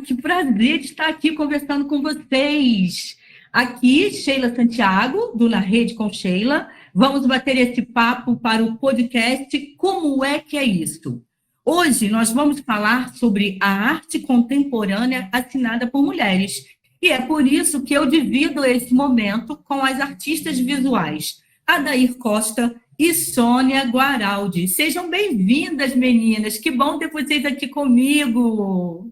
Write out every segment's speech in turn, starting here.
que prazer de estar aqui conversando com vocês. Aqui, Sheila Santiago, do Na Rede com Sheila. Vamos bater esse papo para o podcast Como é que é isso? Hoje nós vamos falar sobre a arte contemporânea assinada por mulheres. E é por isso que eu divido esse momento com as artistas visuais, Adair Costa e Sônia Guaraldi. Sejam bem-vindas, meninas. Que bom ter vocês aqui comigo.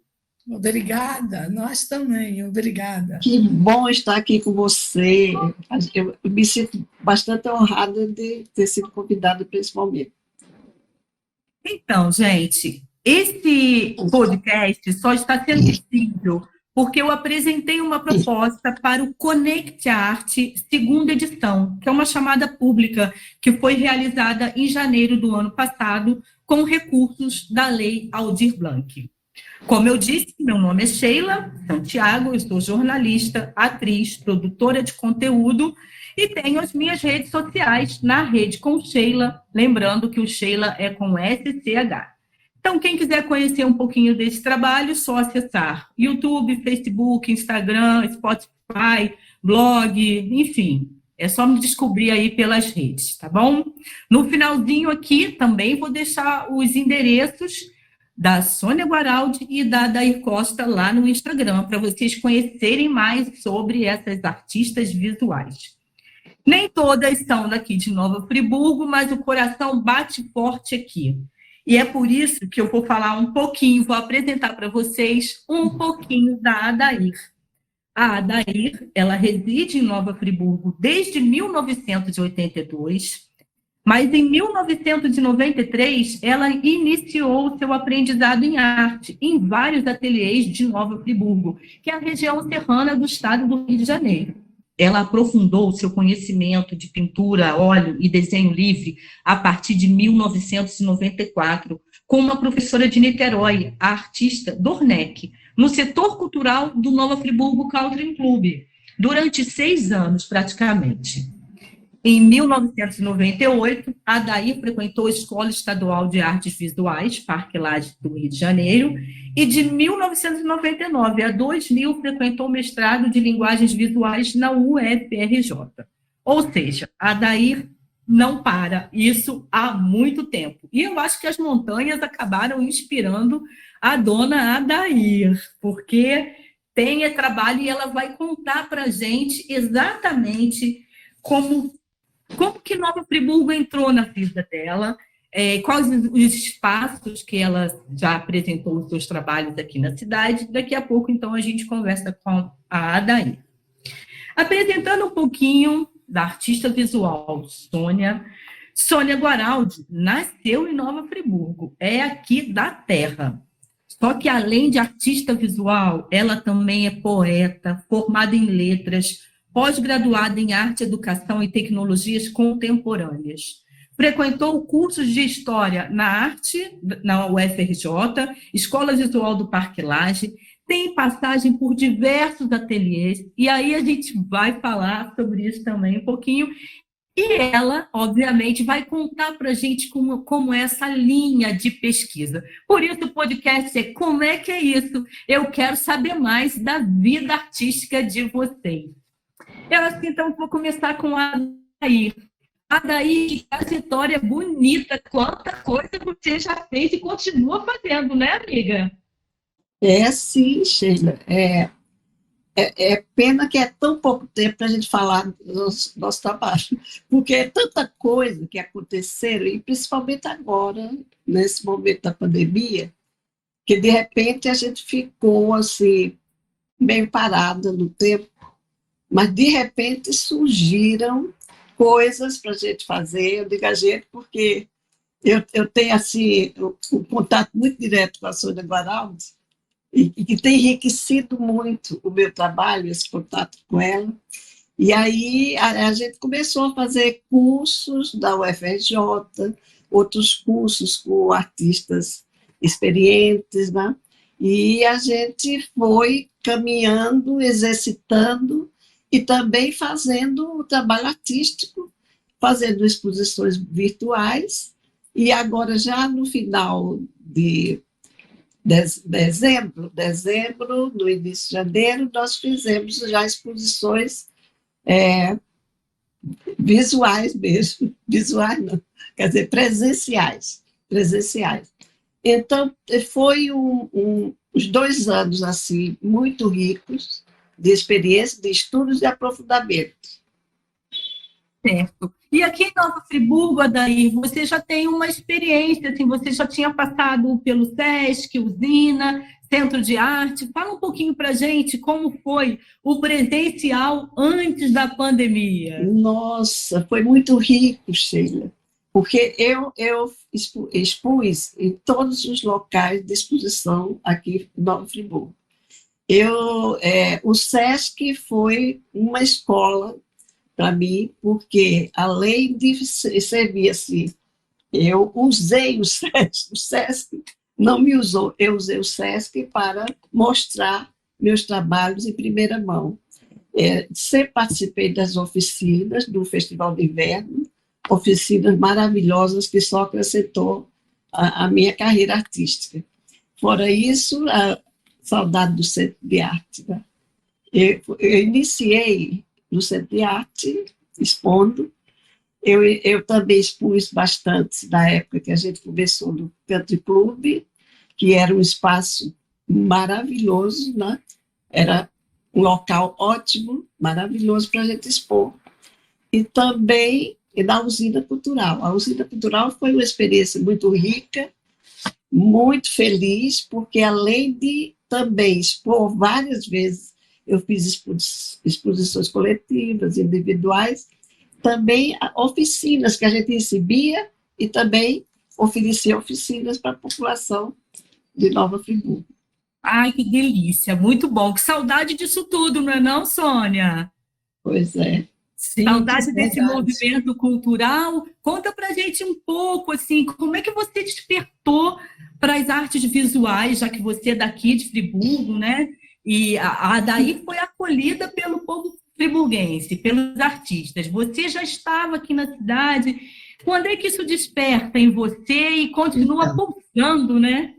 Obrigada, nós também, obrigada. Que bom estar aqui com você. Eu me sinto bastante honrada de ter sido convidada para esse momento. Então, gente, esse podcast só está sendo possível porque eu apresentei uma proposta para o Conect Arte, segunda edição, que é uma chamada pública que foi realizada em janeiro do ano passado com recursos da Lei Aldir Blanc. Como eu disse, meu nome é Sheila Santiago, eu sou jornalista, atriz, produtora de conteúdo e tenho as minhas redes sociais na Rede com Sheila, lembrando que o Sheila é com SCH. Então, quem quiser conhecer um pouquinho desse trabalho, só acessar YouTube, Facebook, Instagram, Spotify, blog, enfim. É só me descobrir aí pelas redes, tá bom? No finalzinho aqui, também vou deixar os endereços da Sônia Guaraldi e da Adair Costa lá no Instagram, para vocês conhecerem mais sobre essas artistas visuais. Nem todas são daqui de Nova Friburgo, mas o coração bate forte aqui. E é por isso que eu vou falar um pouquinho, vou apresentar para vocês um pouquinho da Adair. A Adair, ela reside em Nova Friburgo desde 1982, mas em 1993 ela iniciou seu aprendizado em arte em vários ateliês de Nova Friburgo, que é a região serrana do estado do Rio de Janeiro. Ela aprofundou seu conhecimento de pintura, óleo e desenho livre a partir de 1994, com uma professora de Niterói, a artista Dorneck, no setor cultural do Nova Friburgo Country Club, durante 6 anos, praticamente. Em 1998, a Adair frequentou a Escola Estadual de Artes Visuais, Parque Lage do Rio de Janeiro, e de 1999 a 2000 frequentou o mestrado de Linguagens Visuais na UFRJ. Ou seja, a Adair não para, isso há muito tempo. E eu acho que as montanhas acabaram inspirando a dona Adair, porque tem trabalho e ela vai contar para a gente exatamente como que Nova Friburgo entrou na vida dela, quais os espaços que ela já apresentou os seus trabalhos aqui na cidade. Daqui a pouco, então, a gente conversa com a Adair. Apresentando um pouquinho da artista visual Sônia Guaraldi nasceu em Nova Friburgo, é aqui da terra. Só que, além de artista visual, ela também é poeta, formada em letras, pós-graduada em Arte, Educação e Tecnologias Contemporâneas. Frequentou cursos de História na Arte, na UFRJ, Escola Visual do Parque Lage, tem passagem por diversos ateliês, e aí a gente vai falar sobre isso também um pouquinho, e ela, obviamente, vai contar para a gente como é essa linha de pesquisa. Por isso o podcast é Como é que é isso? Eu quero saber mais da vida artística de vocês. Eu acho que, então, vou começar com a Adair. Adair, que trajetória bonita, quanta coisa você já fez e continua fazendo, né, amiga? Sim, Sheila. É pena que é tão pouco tempo para a gente falar do nosso trabalho, porque é tanta coisa que aconteceram, e principalmente agora, nesse momento da pandemia, que, de repente, a gente ficou, assim, meio parada no tempo, mas, de repente, surgiram coisas para a gente fazer. Eu digo a gente porque eu tenho, assim, um contato muito direto com a Sônia Guaraldi e que tem enriquecido muito o meu trabalho, esse contato com ela. E aí a gente começou a fazer cursos da UFRJ, outros cursos com artistas experientes, né? E a gente foi caminhando, exercitando, e também fazendo o trabalho artístico, fazendo exposições virtuais, e agora já no final dezembro, no início de janeiro, nós fizemos já exposições visuais mesmo, visuais não, quer dizer, presenciais. Então, foi uns 2 anos, assim, muito ricos de experiência, de estudos e aprofundamento. Certo. E aqui em Nova Friburgo, Adair, você já tem uma experiência, assim, você já tinha passado pelo SESC, Usina, Centro de Arte. Fala um pouquinho para a gente como foi o presencial antes da pandemia. Nossa, foi muito rico, Sheila, porque eu expus em todos os locais de exposição aqui em Nova Friburgo. O SESC foi uma escola para mim, porque além de servir assim, eu usei o SESC não me usou, eu usei o SESC para mostrar meus trabalhos em primeira mão. Sempre participei das oficinas do Festival de Inverno, oficinas maravilhosas que só acrescentou a minha carreira artística. Fora isso, a saudade do Centro de Arte. Né? Eu iniciei no Centro de Arte, expondo. Eu também expus bastante na época que a gente começou no Country Club, que era um espaço maravilhoso, né? Era um local ótimo, maravilhoso para a gente expor. E também na Usina Cultural. A Usina Cultural foi uma experiência muito rica, muito feliz, porque além de também expor várias vezes, eu fiz exposições coletivas, individuais, também oficinas que a gente recebia e também oferecia oficinas para a população de Nova Friburgo. Ai, que delícia, muito bom. Que saudade disso tudo, não é não, Sônia? Pois é. Sim, saudade desse movimento cultural. Conta para a gente um pouco, assim, como é que você despertou para as artes visuais, já que você é daqui de Friburgo, né? E a Adair foi acolhida pelo povo friburguense, pelos artistas. Você já estava aqui na cidade. Quando é que isso desperta em você e continua pulsando, né?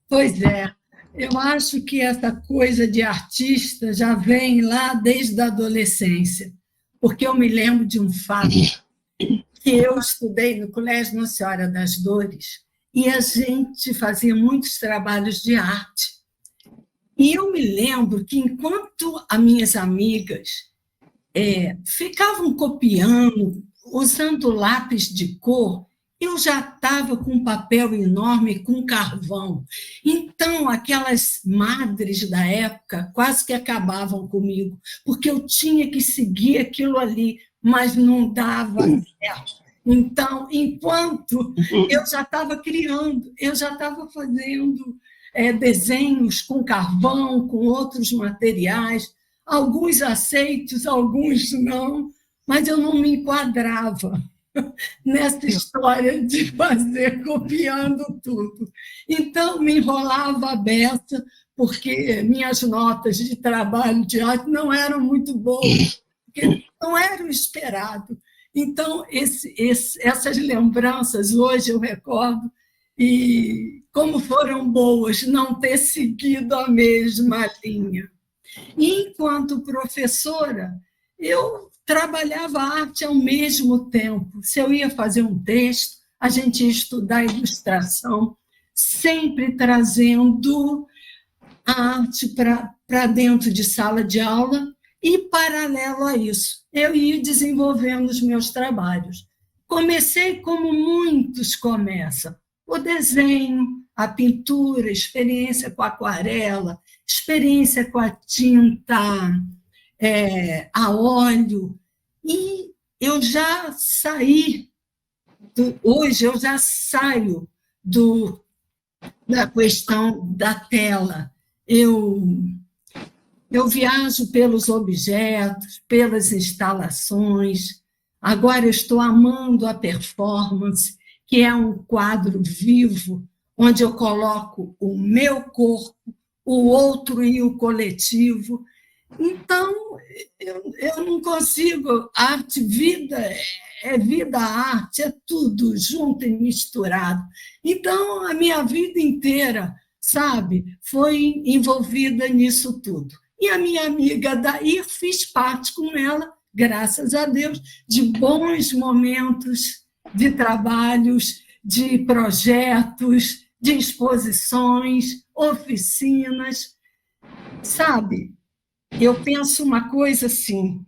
Pois é. Eu acho que essa coisa de artista já vem lá desde a adolescência, porque eu me lembro de um fato que eu estudei no Colégio Nossa Senhora das Dores e a gente fazia muitos trabalhos de arte. E eu me lembro que, enquanto as minhas amigas ficavam copiando, usando lápis de cor, eu já estava com um papel enorme, com carvão. Então, aquelas madres da época quase que acabavam comigo, porque eu tinha que seguir aquilo ali, mas não dava certo. Então, enquanto eu já estava criando, eu já estava fazendo desenhos com carvão, com outros materiais, alguns aceitos, alguns não, mas eu não me enquadrava nessa história de fazer copiando tudo. Então, me enrolava a beça, porque minhas notas de trabalho de arte não eram muito boas, porque não era o esperado. Então, essas lembranças, hoje eu recordo, e como foram boas não ter seguido a mesma linha. E, enquanto professora, eu trabalhava arte ao mesmo tempo. Se eu ia fazer um texto, a gente ia estudar ilustração, sempre trazendo a arte para dentro de sala de aula, e, paralelo a isso, eu ia desenvolvendo os meus trabalhos. Comecei como muitos começam, o desenho, a pintura, experiência com a aquarela, experiência com a tinta a óleo, e eu já saí, hoje eu já saio da questão da tela, eu viajo pelos objetos, pelas instalações, agora eu estou amando a performance, que é um quadro vivo, onde eu coloco o meu corpo, o outro e o coletivo. Então, eu não consigo. Arte, vida, vida, arte, é tudo junto e misturado. Então, a minha vida inteira sabe, foi envolvida nisso tudo. E a minha amiga Dair, fiz parte com ela, graças a Deus, de bons momentos de trabalhos, de projetos, de exposições, oficinas, sabe? Eu penso uma coisa assim,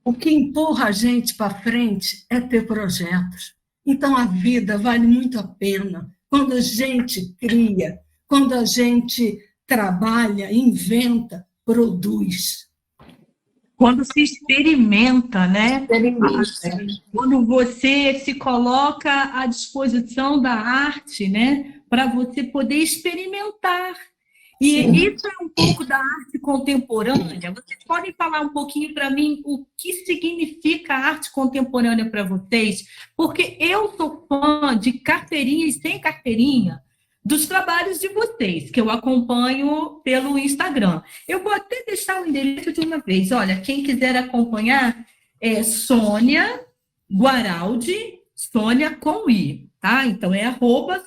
o que empurra a gente para frente é ter projetos. Então, a vida vale muito a pena quando a gente cria, quando a gente trabalha, inventa, produz. Quando se experimenta, né? Experimenta. Quando você se coloca à disposição da arte, né? Para você poder experimentar. E Sim. isso é um pouco da arte contemporânea. Vocês podem falar um pouquinho para mim o que significa arte contemporânea para vocês? Porque eu sou fã de carteirinha e sem carteirinha dos trabalhos de vocês, que eu acompanho pelo Instagram. Eu vou até deixar o endereço de uma vez. Olha, quem quiser acompanhar é Sônia Guaraldi, Sônia com I, tá? Então é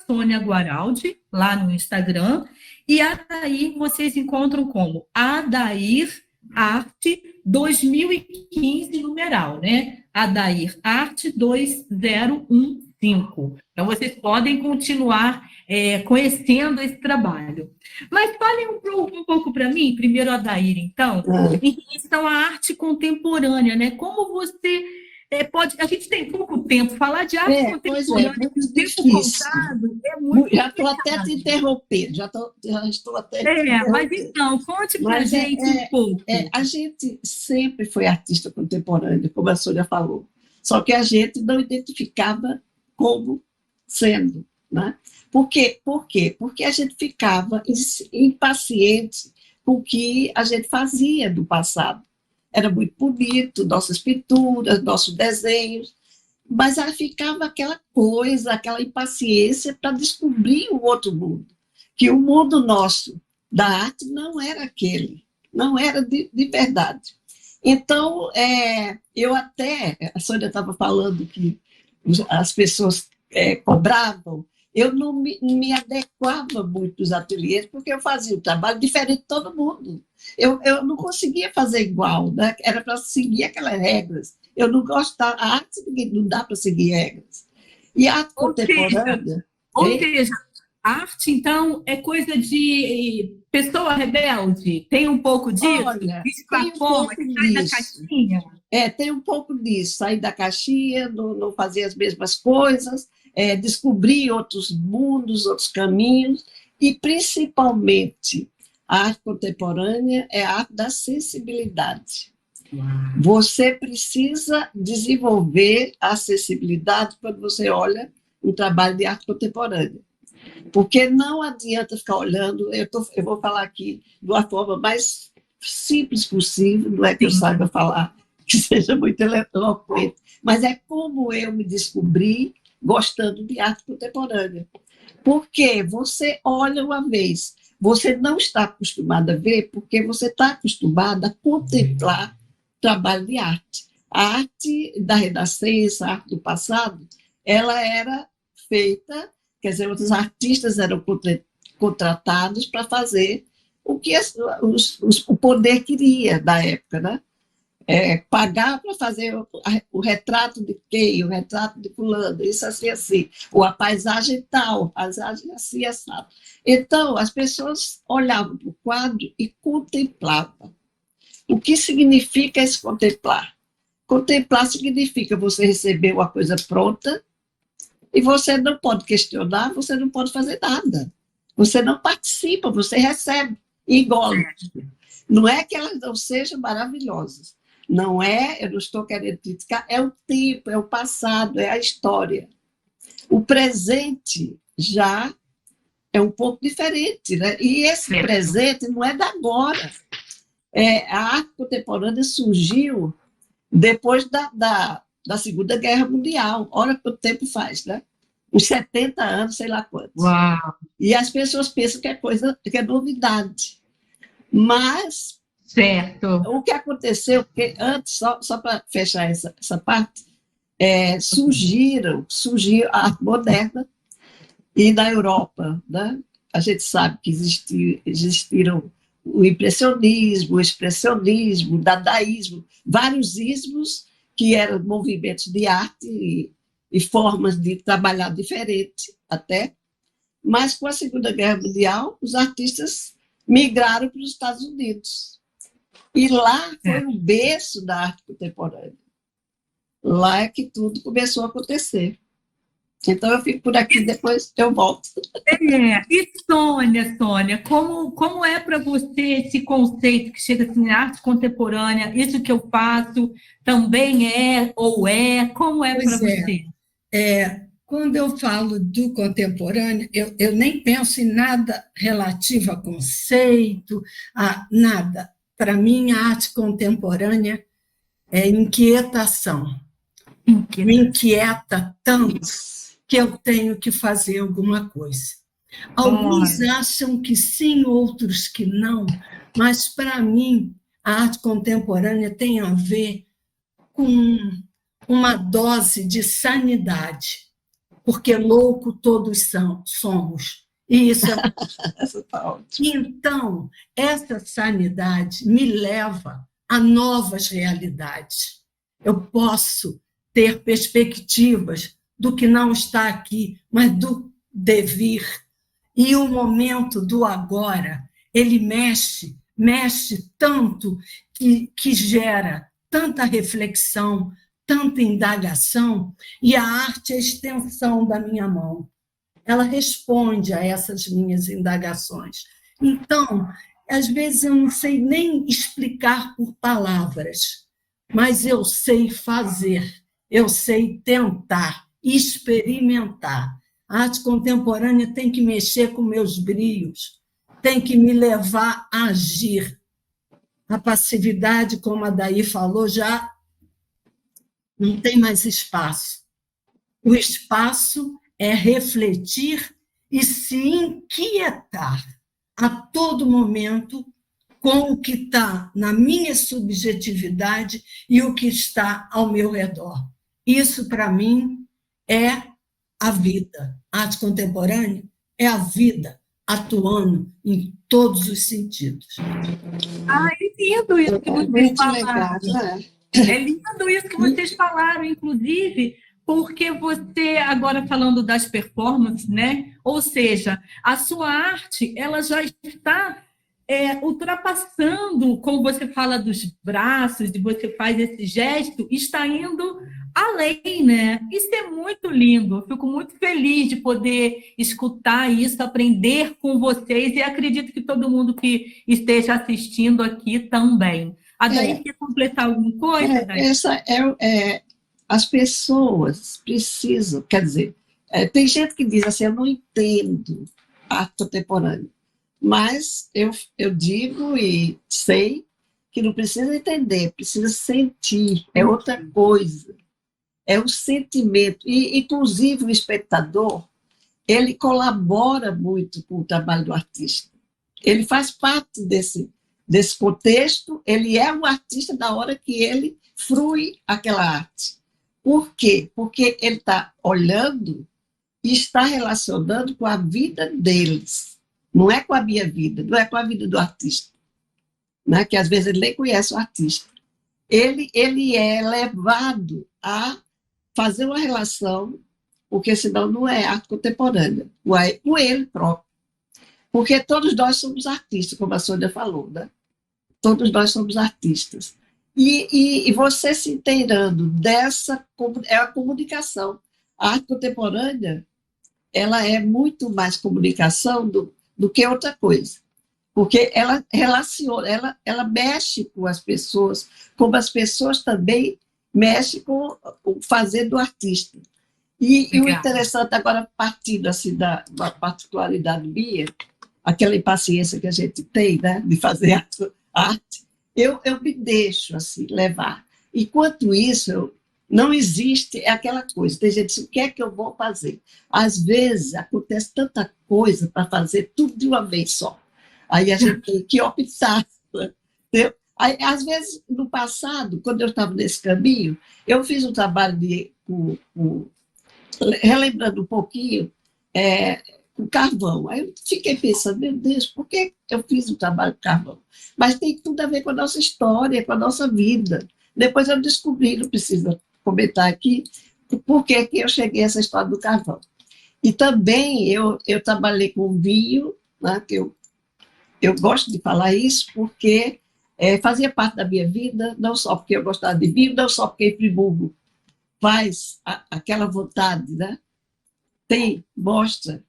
@Sônia Guaraldi, lá no Instagram. E a Adair vocês encontram como Adair Arte 2015 numeral, né? Adair Arte 2015. Então, vocês podem continuar conhecendo esse trabalho. Mas falem um pouco para mim, primeiro Adair, então, em relação à arte contemporânea, né? Como você pode... A gente tem pouco tempo, falar de arte contemporânea, muito tempo contado, é muito já estou até te interrompendo, já estou até te interrompendo. Mas então, conte para a gente um pouco. A gente sempre foi artista contemporânea, como a Sônia falou, só que a gente não identificava como sendo, né? Por quê? Porque a gente ficava impaciente com o que a gente fazia no passado. Era muito bonito, nossas pinturas, nossos desenhos, mas aí ficava aquela coisa, aquela impaciência para descobrir o outro mundo, que o mundo nosso da arte não era aquele, não era de verdade. Então, eu até, a Sônia estava falando que as pessoas cobravam, eu não me adequava muito aos ateliês, porque eu fazia um trabalho diferente de todo mundo. Eu não conseguia fazer igual, né? Era para seguir aquelas regras. Eu não gostava, a arte não dá para seguir regras. E a arte contemporânea... Ou seja, a arte, então, é coisa de pessoa rebelde? Tem um pouco disso? Olha, tem um pouco disso. Da caixinha? Tem um pouco disso, sair da caixinha, não fazer as mesmas coisas, descobrir outros mundos, outros caminhos, e principalmente a arte contemporânea é a arte da sensibilidade. Você precisa desenvolver a sensibilidade quando você olha um trabalho de arte contemporânea, porque não adianta ficar olhando, eu vou falar aqui de uma forma mais simples possível, não é que eu saiba falar que seja muito eloquente, mas é como eu me descobri gostando de arte contemporânea. Porque você olha uma vez, você não está acostumado a ver, porque você está acostumado a contemplar trabalho de arte. A arte da Renascença, a arte do passado, ela era feita, quer dizer, os artistas eram contratados para fazer o que o poder queria da época, né? Pagar para fazer o retrato de quem, o retrato de fulano, isso assim, ou a paisagem tal, a paisagem assim, assado. Então, as pessoas olhavam para o quadro e contemplavam. O que significa esse contemplar? Contemplar significa você receber uma coisa pronta e você não pode questionar, você não pode fazer nada. Você não participa, você recebe e engole. Não é que elas não sejam maravilhosas. Não é, eu não estou querendo criticar, é o tempo, é o passado, é a história. O presente já é um pouco diferente, né? E esse presente não é da agora. A arte contemporânea surgiu depois da Segunda Guerra Mundial. Olha quanto tempo faz, né? Uns 70 anos, sei lá quantos. Uau. E as pessoas pensam que é novidade. Mas certo. O que aconteceu, porque antes, só para fechar essa parte, surgiu a arte moderna, e na Europa, né? a gente sabe que existiram o impressionismo, o expressionismo, o dadaísmo, vários ismos que eram movimentos de arte e formas de trabalhar diferentes até, mas com a Segunda Guerra Mundial, os artistas migraram para os Estados Unidos. E lá foi o berço da arte contemporânea. Lá é que tudo começou a acontecer. Então, eu fico por aqui, depois eu volto. E Sônia, como é para você esse conceito que chega assim, arte contemporânea, isso que eu faço também é ou é? Como é para você? Quando eu falo do contemporâneo, eu nem penso em nada relativo a conceito, a nada. Para mim, a arte contemporânea é inquietação. Me inquieta tanto que eu tenho que fazer alguma coisa. Alguns acham que sim, outros que não, mas, para mim, a arte contemporânea tem a ver com uma dose de sanidade, porque louco todos somos. E isso Então, essa sanidade me leva a novas realidades. Eu posso ter perspectivas do que não está aqui, mas do devir. E o momento do agora, ele mexe tanto que gera tanta reflexão, tanta indagação, e a arte é a extensão da minha mão. Ela responde a essas minhas indagações. Então, às vezes eu não sei nem explicar por palavras, mas eu sei fazer, eu sei tentar, experimentar. A arte contemporânea tem que mexer com meus brios, tem que me levar a agir. A passividade, como a Daí falou, já não tem mais espaço. O espaço é refletir e se inquietar a todo momento com o que está na minha subjetividade e o que está ao meu redor. Isso, para mim, é a vida. A arte contemporânea é a vida atuando em todos os sentidos. É lindo isso que vocês falaram. É lindo isso que vocês falaram, inclusive, porque você, agora falando das performances, né? Ou seja, a sua arte, ela já está ultrapassando, como você fala dos braços, de você faz esse gesto, está indo além, né? Isso é muito lindo. Eu fico muito feliz de poder escutar isso, aprender com vocês, e acredito que todo mundo que esteja assistindo aqui também. A Daí quer completar alguma coisa, Daí? As pessoas precisam, quer dizer, tem gente que diz assim, eu não entendo arte contemporânea, mas eu digo e sei que não precisa entender, precisa sentir, é outra coisa, é um sentimento, e inclusive o espectador, ele colabora muito com o trabalho do artista, ele faz parte desse contexto, ele é um artista na hora que ele frui aquela arte. Por quê? Porque ele está olhando e está relacionando com a vida deles. Não é com a minha vida, não é com a vida do artista, né? Que às vezes ele nem conhece o artista. Ele é levado a fazer uma relação, porque senão não é arte contemporânea, com ele próprio. Porque todos nós somos artistas, como a Sônia falou, né? Todos nós somos artistas. E você se inteirando dessa, é a comunicação. A arte contemporânea, ela é muito mais comunicação do que outra coisa, porque ela relaciona, ela mexe com as pessoas, como as pessoas também mexem com o fazer do artista. E o interessante, agora partindo assim da particularidade minha, aquela impaciência que a gente tem, né, de fazer arte, eu me deixo assim levar. Enquanto isso, não existe aquela coisa. Tem gente que diz, o que é que eu vou fazer? Às vezes acontece tanta coisa para fazer tudo de uma vez só. Aí a gente tem que optar. Entendeu? Aí, às vezes, no passado, quando eu estava nesse caminho, eu fiz um trabalho relembrando um pouquinho, com carvão. Aí eu fiquei pensando, meu Deus, por que eu fiz o trabalho com carvão? Mas tem tudo a ver com a nossa história, com a nossa vida. Depois eu descobri, não preciso comentar aqui, por que eu cheguei a essa história do carvão. E também eu trabalhei com vinho, né, que eu gosto de falar isso, porque fazia parte da minha vida, não só porque eu gostava de vinho, não só porque Friburgo faz aquela vontade, né? Mostra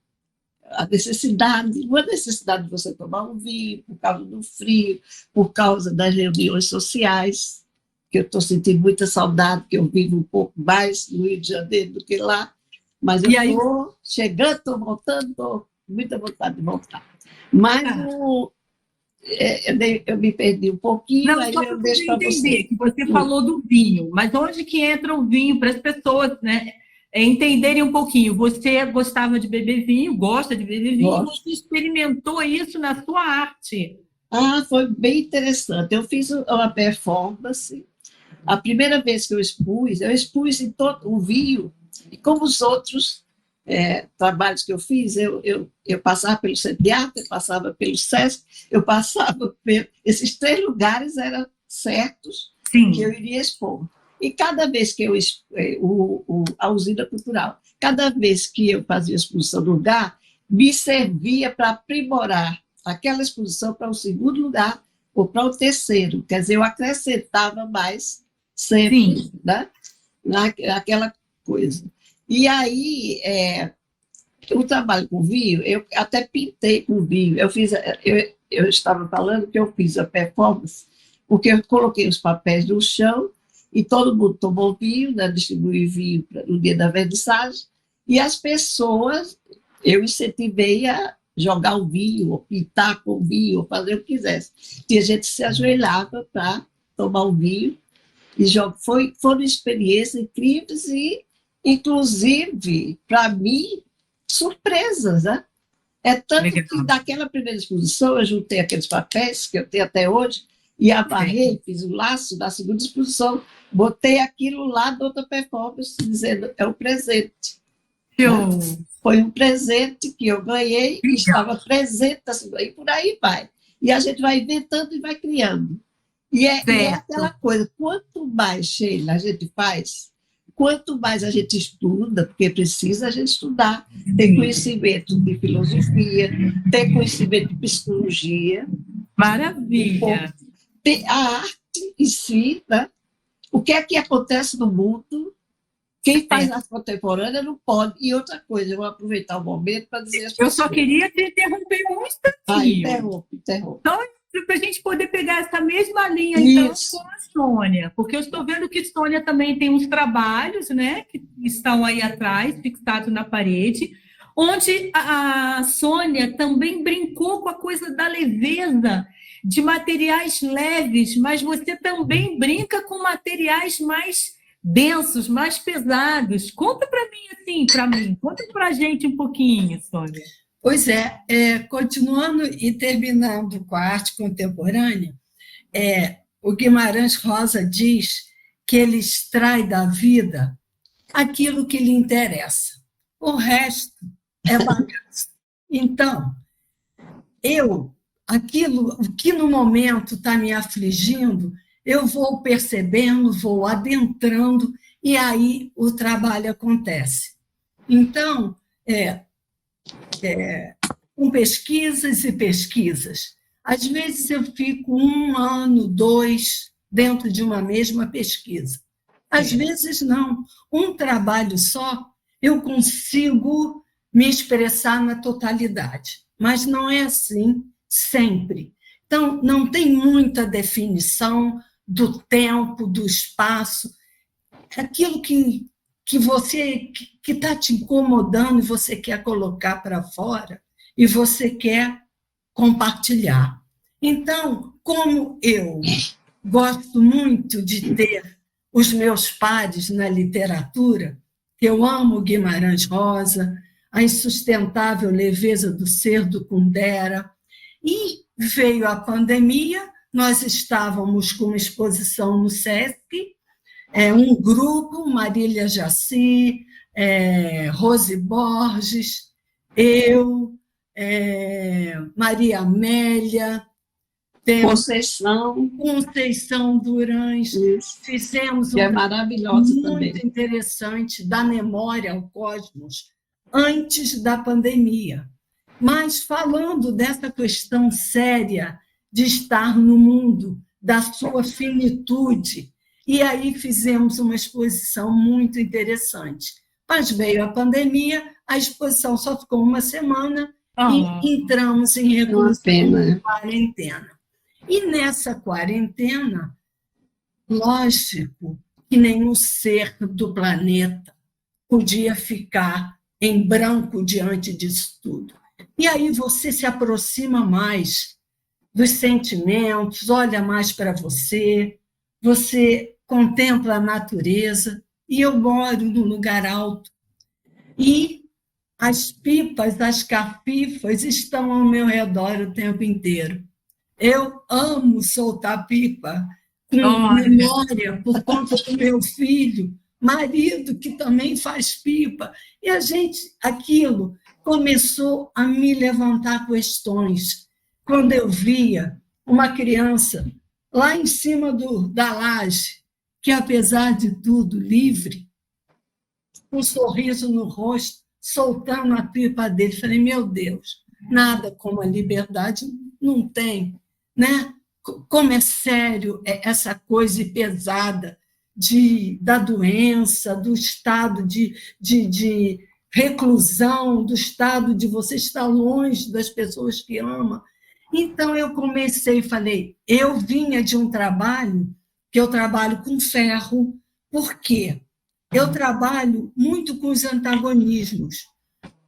a necessidade, uma necessidade de você tomar um vinho por causa do frio, por causa das reuniões sociais, que eu estou sentindo muita saudade, que eu vivo um pouco mais no Rio de Janeiro do que lá, mas eu estou chegando, estou voltando, estou com muita vontade de voltar. Mas eu me perdi um pouquinho, não, aí só eu deixo para entender que você falou do vinho, mas onde que entra o vinho para as pessoas, né? Entenderem um pouquinho. Você gostava de beber vinho, gosta de beber vinho, você experimentou isso na sua arte. Foi bem interessante. Eu fiz uma performance. A primeira vez que eu expus em todo o vinho, e como os outros trabalhos que eu fiz, eu passava pelo Centro de Arte, eu passava pelo SESC, eu passava esses 3 lugares eram certos. Sim. Que eu iria expor. E cada vez que a usina cultural, cada vez que eu fazia exposição no lugar, me servia para aprimorar aquela exposição para o segundo lugar ou para o terceiro. Quer dizer, eu acrescentava mais sempre, né, naquela coisa. E aí, o trabalho com vinho, eu até pintei com vinho. Eu estava falando que eu fiz a performance, porque eu coloquei os papéis no chão e todo mundo tomou vinho, né, distribuí vinho no dia da vernissagem, e as pessoas, eu incentivei a jogar o vinho, ou pintar com o vinho, ou fazer o que quisesse. Tinha gente que se ajoelhava para tomar o vinho, e foram experiências incríveis e, inclusive, para mim, surpresas, né? Tanto que daquela primeira exposição eu juntei aqueles papéis que eu tenho até hoje e amarrei, fiz o laço da segunda exposição, botei aquilo lá da outra performance, dizendo, é um presente. Foi um presente que eu ganhei e estava presente, e por aí vai. E a gente vai inventando e vai criando. E é aquela coisa, quanto mais, Sheila, a gente faz, quanto mais a gente estuda, porque precisa a gente estudar, ter conhecimento de filosofia, ter conhecimento de psicologia. Maravilha! A arte em si, né? O que é que acontece no mundo? Quem faz arte contemporânea não pode. E outra coisa, eu vou aproveitar o momento para dizer às pessoas. Eu só queria te interromper um instantinho. Interrompe. Então, para a gente poder pegar essa mesma linha, então, com a Sônia, porque eu estou vendo que Sônia também tem uns trabalhos, né, que estão aí atrás, fixados na parede, onde a Sônia também brincou com a coisa da leveza, de materiais leves, mas você também brinca com materiais mais densos, mais pesados. Conta para mim, conta para a gente um pouquinho, Sônia. Pois continuando e terminando com a arte contemporânea, o Guimarães Rosa diz que ele extrai da vida aquilo que lhe interessa. O resto é bagaço. Então, o que no momento está me afligindo, eu vou percebendo, vou adentrando, e aí o trabalho acontece. Então, com pesquisas e pesquisas. Às vezes eu fico 1 ano, 2, dentro de uma mesma pesquisa. Às vezes não. Um trabalho só, eu consigo me expressar na totalidade. Mas não é assim sempre. Então, não tem muita definição do tempo, do espaço. Aquilo que você que está te incomodando e você quer colocar para fora e você quer compartilhar. Então, como eu gosto muito de ter os meus pares na literatura, eu amo Guimarães Rosa, a insustentável leveza do ser do Kundera, e veio a pandemia, nós estávamos com uma exposição no SESC, um grupo, Marília Jaci, Rose Borges, eu, Maria Amélia, Conceição Durães, fizemos que é maravilhosa muito também. interessante da memória ao cosmos antes da pandemia. Mas falando dessa questão séria de estar no mundo, da sua finitude, e aí fizemos uma exposição muito interessante. Mas veio a pandemia, a exposição só ficou uma semana e entramos em reclusão, quarentena. E nessa quarentena, lógico que nenhum ser do planeta podia ficar em branco diante disso tudo. E aí você se aproxima mais dos sentimentos, olha mais para você, você contempla a natureza, e eu moro num lugar alto, e as pipas, as cafifas estão ao meu redor o tempo inteiro. Eu amo soltar pipa, com memória, por conta do meu filho, marido, que também faz pipa. E aquilo começou a me levantar questões. Quando eu via uma criança lá em cima da laje, que, apesar de tudo, livre, um sorriso no rosto, soltando a pipa dele, falei, meu Deus, nada como a liberdade não tem, né? Como é sério essa coisa pesada da doença, do estado de reclusão, do estado de você estar longe das pessoas que ama. Então, eu comecei e falei, eu vinha de um trabalho, que eu trabalho com ferro, por quê? Eu trabalho muito com os antagonismos.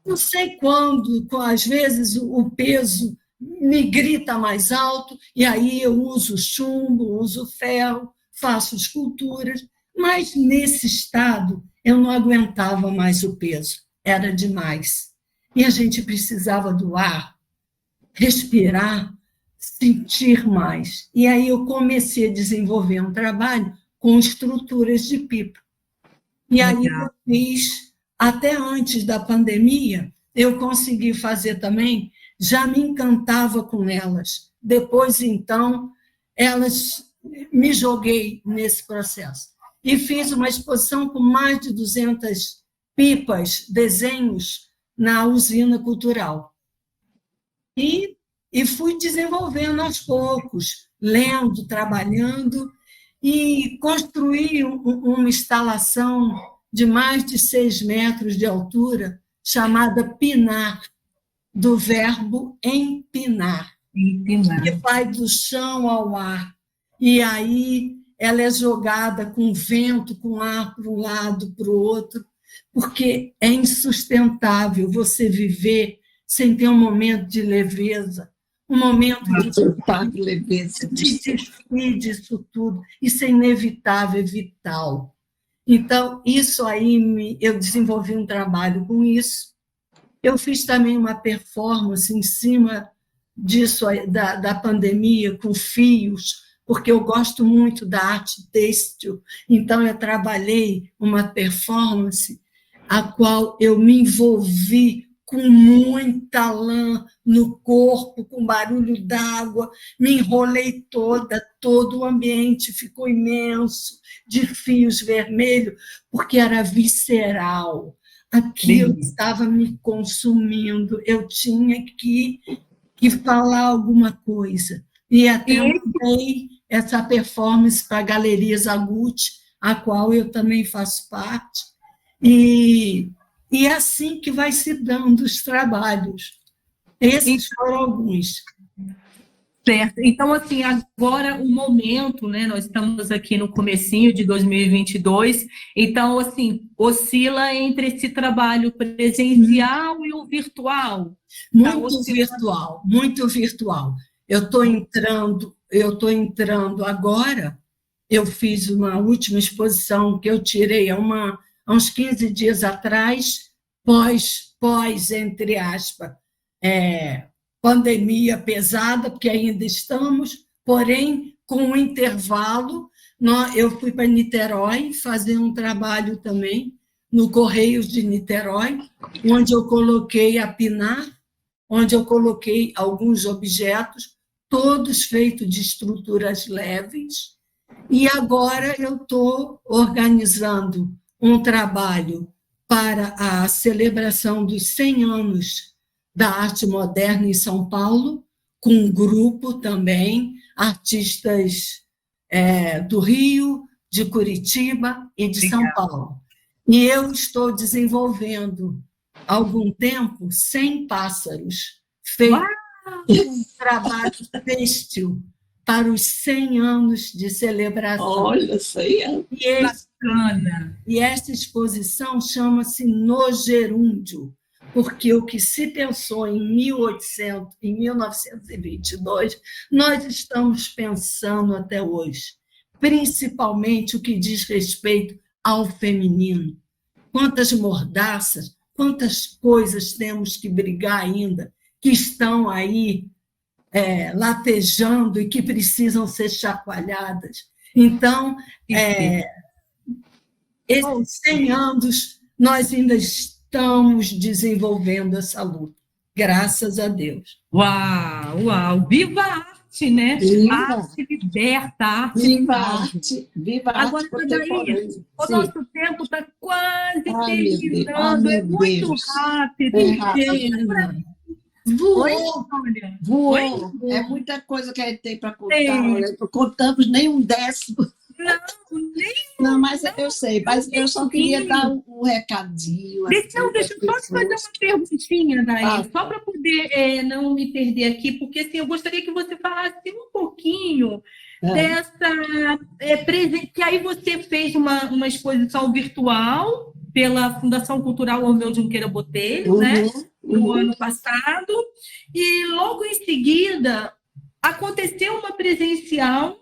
Não sei quando, às vezes o peso me grita mais alto, e aí eu uso chumbo, uso ferro, faço esculturas, mas nesse estado eu não aguentava mais o peso, era demais. E a gente precisava do ar, respirar, sentir mais. E aí eu comecei a desenvolver um trabalho com estruturas de pipa. E aí eu fiz, até antes da pandemia, eu consegui fazer também, já me encantava com elas. Depois, então, me joguei nesse processo. E fiz uma exposição com mais de 200 pipas, desenhos, na usina cultural. E fui desenvolvendo aos poucos, lendo, trabalhando, e construí uma instalação de mais de 6 metros de altura, chamada Pinar, do verbo empinar, que vai do chão ao ar. E aí ela é jogada com vento, com ar para um lado, para o outro, porque é insustentável você viver sem ter um momento de leveza, um momento de leveza, de desistir disso tudo. Isso é inevitável, é vital. Então, isso aí, eu desenvolvi um trabalho com isso. Eu fiz também uma performance em cima disso, da pandemia, com fios, porque eu gosto muito da arte têxtil. Então, eu trabalhei uma performance a qual eu me envolvi com muita lã no corpo, com barulho d'água, me enrolei todo o ambiente ficou imenso, de fios vermelhos, porque era visceral. Aquilo estava me consumindo, eu tinha que falar alguma coisa. E até mandei essa performance para a Galeria Zagutti, a qual eu também faço parte, e é assim que vai se dando os trabalhos. Esses foram alguns. Certo. Então, assim, agora o momento, né? Nós estamos aqui no comecinho de 2022, então, assim, oscila entre esse trabalho presencial e o virtual. Muito virtual, muito virtual. Eu estou entrando agora, eu fiz uma última exposição que eu tirei há uns 15 dias atrás, entre aspas, pandemia pesada, porque ainda estamos, porém, com um intervalo, eu fui para Niterói fazer um trabalho também no Correios de Niterói, onde eu coloquei a pinar, onde eu coloquei alguns objetos, todos feitos de estruturas leves, e agora eu estou organizando um trabalho para a celebração dos 100 anos da arte moderna em São Paulo, com um grupo também, artistas do Rio, de Curitiba e de São Paulo. E eu estou desenvolvendo, há algum tempo, 100 pássaros, feito um trabalho têxtil para os 100 anos de celebração. Olha, isso aí é bacana. E essa exposição chama-se No Gerúndio, porque o que se pensou em 1922, nós estamos pensando até hoje, principalmente o que diz respeito ao feminino. Quantas mordaças, quantas coisas temos que brigar ainda, que estão aí latejando e que precisam ser chacoalhadas. Então, esses 100 anos, nós ainda estamos desenvolvendo essa luta, graças a Deus. Uau, uau! Viva a arte, né? Viva. A arte liberta, a arte. Viva a arte, viva a arte. Agora, contemporânea. o nosso tempo está quase Ai, terminando, é muito Deus. rápido. É rápido. Voou, olha. Voou. É muita coisa que a gente tem para contar. Olha, não contamos nem um décimo. Não, mas eu sei, mas eu só queria dar um recadinho. Deixa eu só te fazer uma perguntinha, Daí, só para poder não me perder aqui, porque assim, eu gostaria que você falasse um pouquinho dessa que aí você fez uma exposição virtual pela Fundação Cultural Romeu Junqueira Botelho, né? No ano passado, e logo em seguida aconteceu uma presencial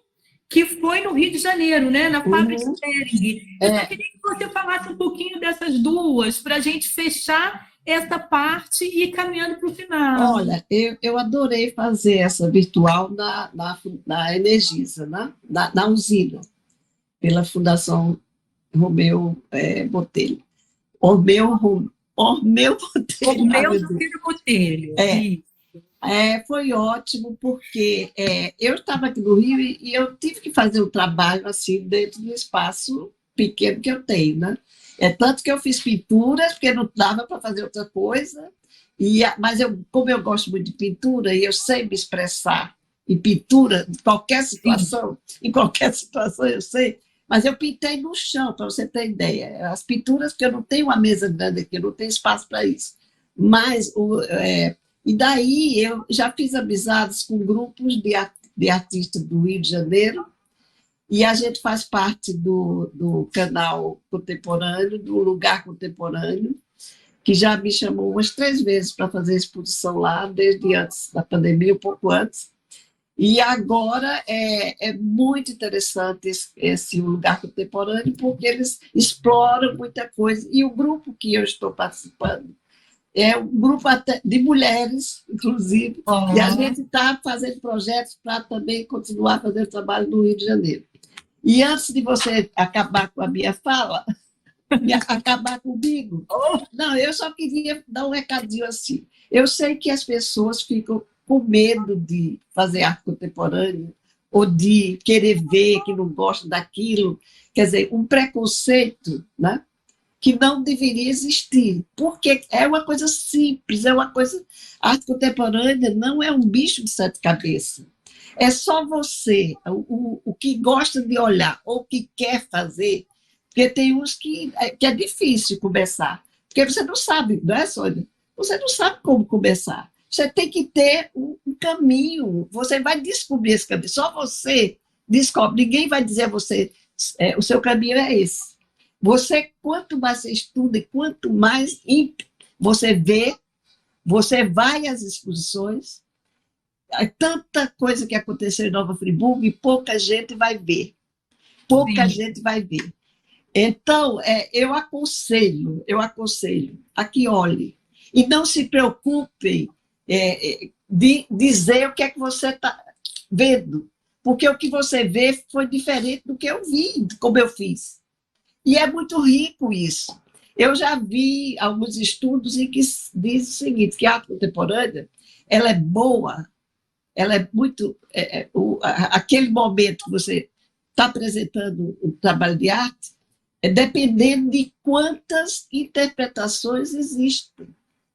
que foi no Rio de Janeiro, né? Na Fábrica Hering. Eu só queria que você falasse um pouquinho dessas duas, para a gente fechar essa parte e ir caminhando para o final. Olha, eu adorei fazer essa virtual na Energisa, né? na usina, pela Fundação Romeu Botelho. Romeu Botelho. Foi ótimo, porque eu estava aqui no Rio e eu tive que fazer um trabalho assim dentro do espaço pequeno que eu tenho, né? Tanto que eu fiz pinturas, porque não dava para fazer outra coisa, mas como eu gosto muito de pintura e eu sei me expressar em pintura, em qualquer situação eu sei, mas eu pintei no chão, para você ter ideia. As pinturas, porque eu não tenho uma mesa grande aqui, eu não tenho espaço para isso. Mas e daí eu já fiz amizades com grupos de artistas do Rio de Janeiro, e a gente faz parte do canal contemporâneo, do Lugar Contemporâneo, que já me chamou umas 3 vezes para fazer exposição lá, desde antes da pandemia, um pouco antes. E agora é muito interessante esse Lugar Contemporâneo, porque eles exploram muita coisa. E o grupo que eu estou participando é um grupo de mulheres, inclusive, e a gente está fazendo projetos para também continuar fazendo trabalho no Rio de Janeiro. E antes de você acabar com a minha fala, acabar comigo, não, eu só queria dar um recadinho assim. Eu sei que as pessoas ficam com medo de fazer arte contemporânea, ou de querer ver, que não gostam daquilo, quer dizer, um preconceito, né? Que não deveria existir, porque é uma coisa simples, a arte contemporânea não é um bicho de 7 cabeças, é só você, o que gosta de olhar, ou que quer fazer, porque tem uns que é difícil começar, porque você não sabe, não é, Sônia? Você não sabe como começar, você tem que ter um caminho, você vai descobrir esse caminho, só você descobre, ninguém vai dizer a você, o seu caminho é esse. Você, quanto mais você estuda e quanto mais você vê, você vai às exposições, tanta coisa que aconteceu em Nova Friburgo e pouca gente vai ver. Gente vai ver. Então, eu aconselho a que olhe. E não se preocupem de dizer o que é que você está vendo, porque o que você vê foi diferente do que eu vi, como eu fiz. E é muito rico isso. Eu já vi alguns estudos em que diz o seguinte, que a arte contemporânea, ela é boa, ela é muito... aquele momento que você está apresentando um trabalho de arte, dependendo de quantas interpretações existem,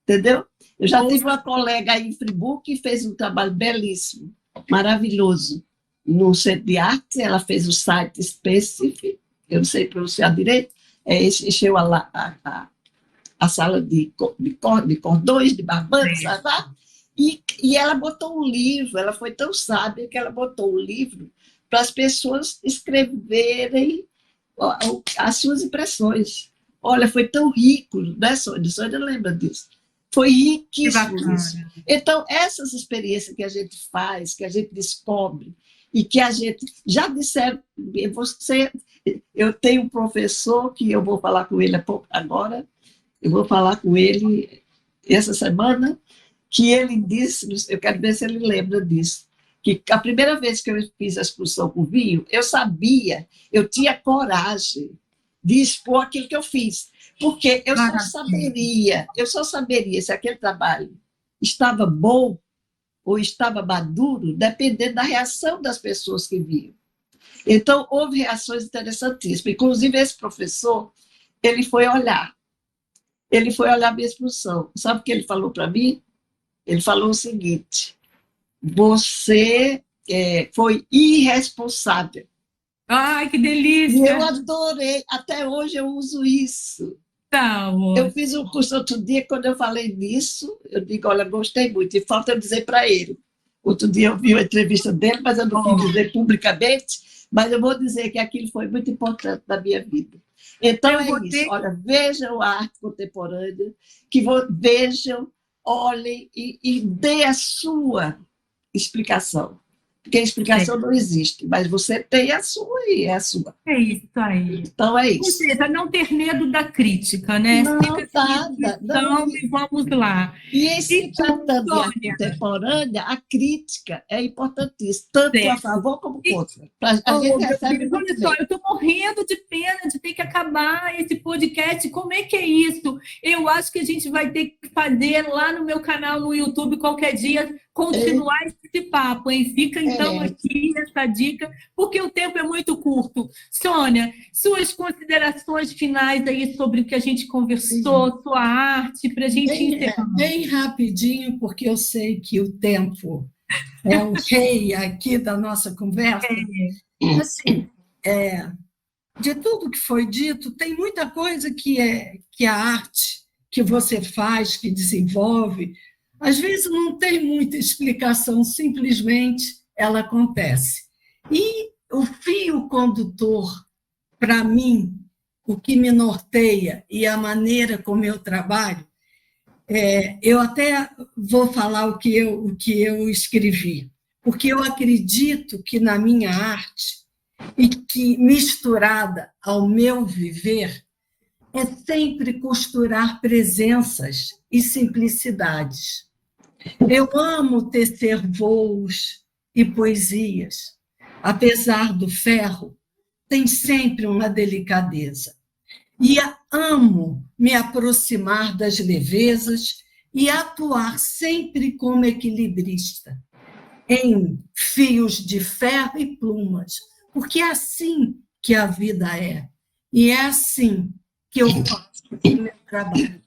entendeu? Eu já tive uma colega aí em Friburgo que fez um trabalho belíssimo, maravilhoso, no Centro de Arte. Ela fez o site Specific, eu não sei pronunciar direito, encheu a sala de cordões, de barbantes, e ela botou um livro. Ela foi tão sábia que ela botou um livro para as pessoas escreverem as suas impressões. Olha, foi tão rico, né, Sônia? Sônia lembra disso. Foi riquíssimo isso. Então, essas experiências que a gente faz, que a gente descobre, e que a gente... Já disseram, eu tenho um professor que eu vou falar com ele agora, eu vou falar com ele essa semana, que ele disse, eu quero ver se ele lembra disso, que a primeira vez que eu fiz a exposição com vinho, eu sabia, eu tinha coragem de expor aquilo que eu fiz, porque eu só saberia se aquele trabalho estava bom ou estava maduro, dependendo da reação das pessoas que viam. Então, houve reações interessantíssimas. Inclusive, esse professor, ele foi olhar a minha exposição. Sabe o que ele falou para mim? Ele falou o seguinte: você foi irresponsável. Ai, que delícia! E eu adorei, até hoje eu uso isso. Tá, amor. Eu fiz um curso outro dia, quando eu falei nisso, eu digo, olha, gostei muito, e falta eu dizer para ele. Outro dia eu vi uma entrevista dele, mas eu não quis dizer publicamente, mas eu vou dizer que aquilo foi muito importante na minha vida. Então isso, olha, vejam a arte contemporânea, vejam, olhem e dê a sua explicação. Porque a explicação não existe, mas você tem a sua e é a sua. É isso aí. Então é isso. Ou seja, não ter medo da crítica, né? Não, nada. Então, e vamos lá. E se tratando de arte contemporânea, a crítica é importantíssima, tanto a favor como contra. A gente recebe muito bem. Eu estou morrendo de pena de ter que acabar esse podcast. Como é que é isso? Eu acho que a gente vai ter que fazer lá no meu canal no YouTube qualquer dia, continuar esse papo, hein? Fica então aqui essa dica, porque o tempo é muito curto. Sônia, suas considerações finais aí sobre o que a gente conversou, sua arte, para a gente encerrar. Bem rapidinho, porque eu sei que o tempo é o rei aqui da nossa conversa. Assim, de tudo que foi dito, tem muita coisa que a arte que você faz, que desenvolve, às vezes não tem muita explicação, simplesmente ela acontece. E o fio condutor, para mim, o que me norteia e a maneira como eu trabalho, eu até vou falar o que eu escrevi, porque eu acredito que na minha arte, e que misturada ao meu viver, é sempre costurar presenças e simplicidades. Eu amo tecer voos e poesias. Apesar do ferro, tem sempre uma delicadeza. E amo me aproximar das levezas e atuar sempre como equilibrista, em fios de ferro e plumas, porque é assim que a vida é. E é assim que eu faço o meu trabalho.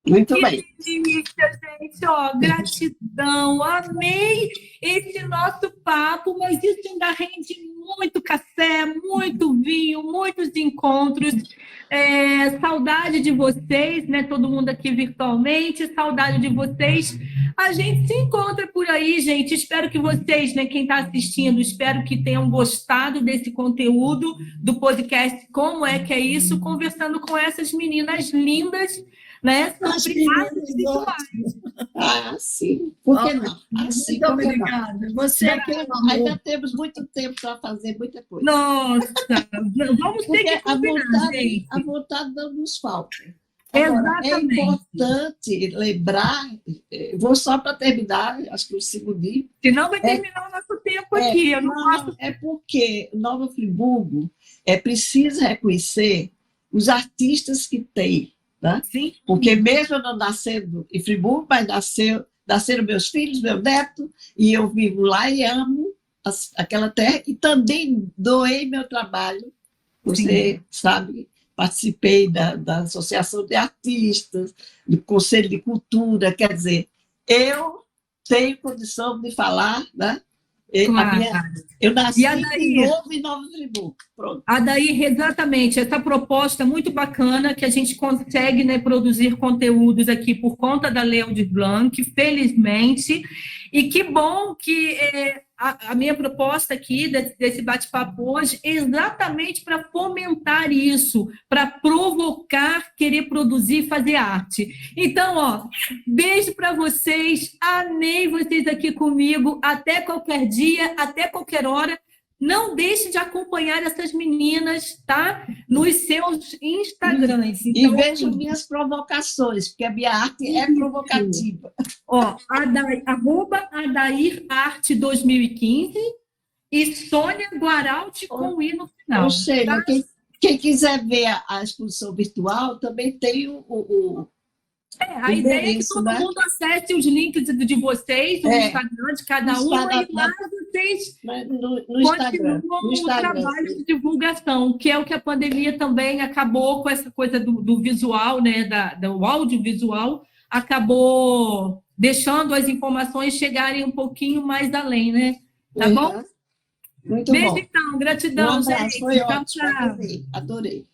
Muito bem. Que delícia, gente. Gratidão. Amei esse nosso papo, mas isso ainda rende muito café, muito vinho, muitos encontros. Saudade de vocês, né? Todo mundo aqui virtualmente, saudade de vocês. A gente se encontra por aí, gente. Espero que vocês, né, quem está assistindo, espero que tenham gostado desse conteúdo do podcast Como é que é isso? Conversando com essas meninas lindas, né? Sobre artes visuais. Sim. Por que não? Assim, muito obrigada. Você ainda temos muito tempo para fazer muita coisa. Nossa, vamos ter que combinar, gente. A vontade não nos falta. Agora, é importante lembrar, vou só para terminar, acho que o segundinho. Senão vai terminar o nosso tempo aqui. Eu não posso... É porque Nova Friburgo precisa reconhecer os artistas que tem, né? Sim. Porque mesmo eu não nascendo em Friburgo, mas nasceram meus filhos, meu neto, e eu vivo lá e amo aquela terra, e também doei meu trabalho. Você sabe, participei da Associação de Artistas, do Conselho de Cultura, quer dizer, eu tenho condição de falar, né? Claro. Eu nasci de novo em Nova Friburgo. Pronto. Adair, exatamente, essa proposta muito bacana que a gente consegue, né, produzir conteúdos aqui por conta da Lei Aldir Blanc, felizmente, e que bom que a minha proposta aqui desse bate-papo hoje é exatamente para fomentar isso, para provocar, querer produzir, fazer arte. Então, ó, beijo para vocês, amei vocês aqui comigo, até qualquer dia, até qualquer hora. Não deixe de acompanhar essas meninas, tá? Nos seus Instagrams. Então, e vejo minhas provocações, porque a minha arte é provocativa. Ó, @Adair Arte 2015 e Sônia Guaraldi com I no final. Ou seja, tá? quem quiser ver a exposição virtual, também tem a ideia é que todo mundo acesse os links de vocês, no Instagram de cada uma, e lá vocês continuam o trabalho de divulgação, que é o que a pandemia também acabou com essa coisa do visual, né, do audiovisual, acabou deixando as informações chegarem um pouquinho mais além, né? Tá bom? Muito beijo, bom. Então, gratidão, gente. Foi ótimo, adorei.